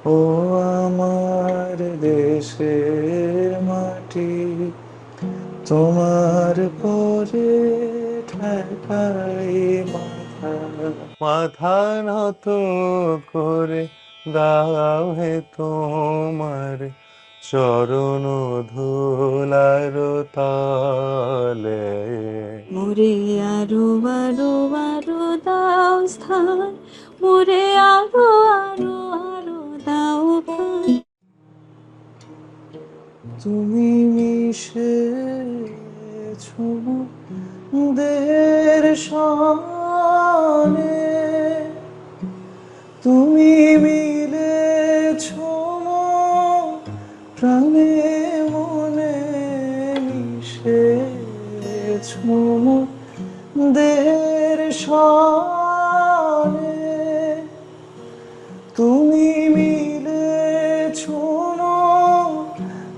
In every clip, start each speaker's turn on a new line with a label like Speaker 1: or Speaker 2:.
Speaker 1: ও আমার দেশের মাটি, তোমার পরে ঠেকাই মাথা। মাথা নত করে দাও হে তোমার চরণ ধুলার তলে।
Speaker 2: মোরে আরো আরো আরো দাও স্থান, মোরে আরো আরো আরো দাও প্রাণ।
Speaker 1: তুমি মিশেছো দের সনে, তুমি মিলেছো প্রাণে মনে, মিশেছো দের সনে, তুমি মিলেছো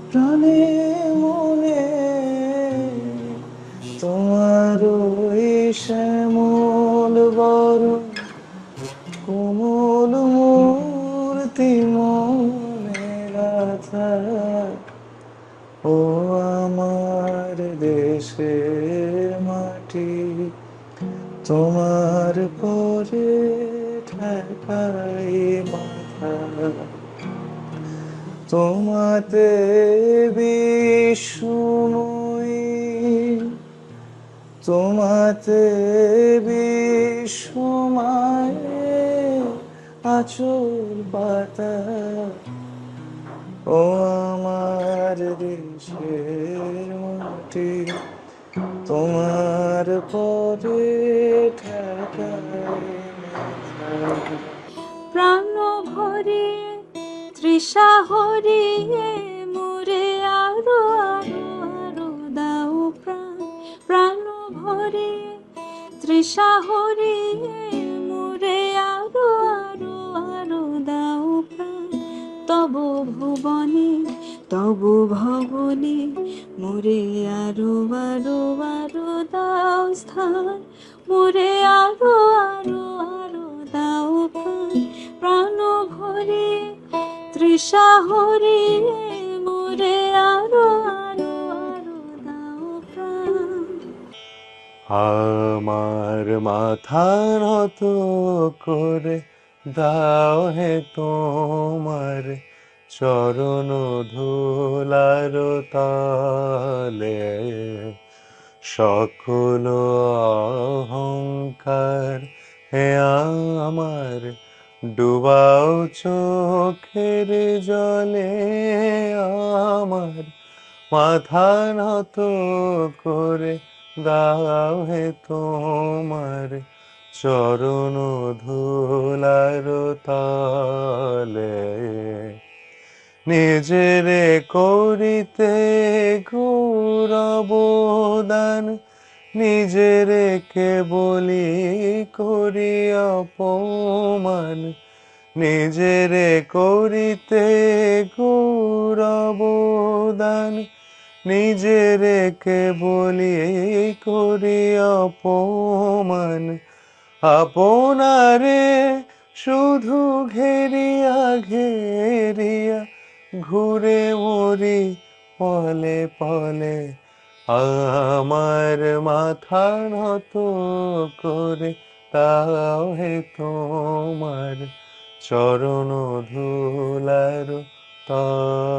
Speaker 1: প্রাণে মনে। তোমার ওই শ্যামল বরণ কোমল মূর্তি মনে গাথা। ও আমার দেশের মাটি, তোমার পরে ঠেকাই মাথা। তোমাতে বিস্ময়ী, তোমাতে বিস্ময়ে আঁচল পাতা। ও আমার দেশের মাটি, তোমার পরে ঠেকাই মাথা।
Speaker 2: প্রাণ ভরিয়ে তৃষা হরিয়ে মোরে আরো আরো আরো দাও প্রাণ। প্রাণ ভরিয়ে তৃষা হরিয়ে মোরে আরো আরো আরো দাও প্রাণ। তব ভুবনে তব ভবনে মোরে আরো আরো আরো দাও স্থান, মোরে আরো আরো আরো দাও প্রাণ। প্রাণ ভরে তৃষা হরিয়ে মোরে আরো আরো আরো দাও প্রাণ।
Speaker 1: আমার মাথা নত করে দাও হে তোমার চরণ ধুলার তলে। সকল অহংকার হে আমার ডুবাও চোখের জলে। আমার মাথা নত করে দাও হে তোমার চরণ ধুলার তলে। নিজেরে করিতে গৌরবদান, নিজেরে কেবলি করি অপমান। নিজেরে করিতে গৌরবদান, নিজেরে কেবলি করি অপমান। আপনারে শুধু ঘেরিয়া ঘেরিয়া ঘুরে মরি পলে পলে। আমার মাথা নত করে দাও হে তোমার চরণ ধুলার তলে।